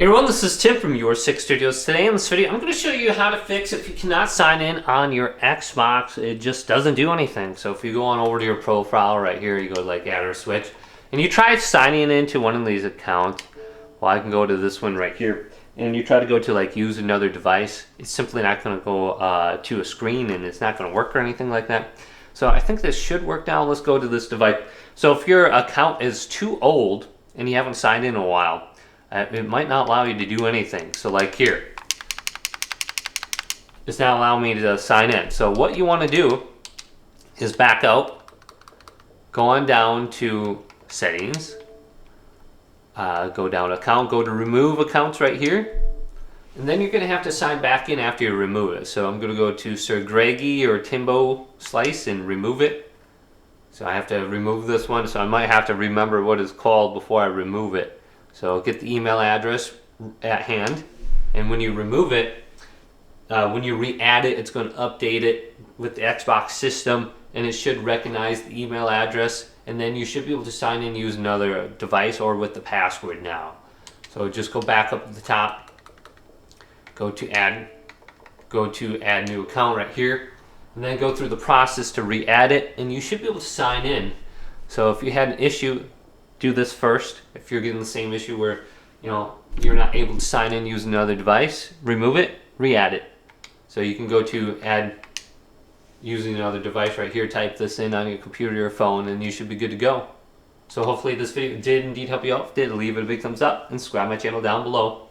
Hey everyone, this is Tim from Your Six Studios. Today in this video, I'm going to show you how to fix if you cannot sign in on your Xbox. It just doesn't do anything. So if you go on over to your profile right here, you go to like add or switch, and you try signing into one of these accounts. Well, I can go to this one right here, and you try to go to like use another device. It's simply not going to go to a screen, and it's not going to work or anything like that. So I think this should work now. Let's go to this device. So if your account is too old and you haven't signed in a while, it might not allow you to do anything. So like here, it's not allowing me to sign in. So what you want to do is back out, go on down to settings, go down account, go to remove accounts right here, and then you're going to have to sign back in after you remove it. So I'm going to go to Sir Greggy or Timbo Slice and remove it. So I have to remove this one, so I might have to remember what it's called before I remove it. So get the email address at hand, and when you remove it, when you re-add it, it's going to update it with the Xbox system, and it should recognize the email address, and then you should be able to sign in using another device or with the password now. So just go back up at the top, go to add new account right here, and then go through the process to re-add it, and you should be able to sign in. So if you had an issue, do this first. If you're getting the same issue where you're not able to sign in using another device, remove it, re-add it. So you can go to add using another device right here, type this in on your computer or phone, and you should be good to go. So hopefully this video did indeed help you out. If it did, leave it a big thumbs up and subscribe to my channel down below.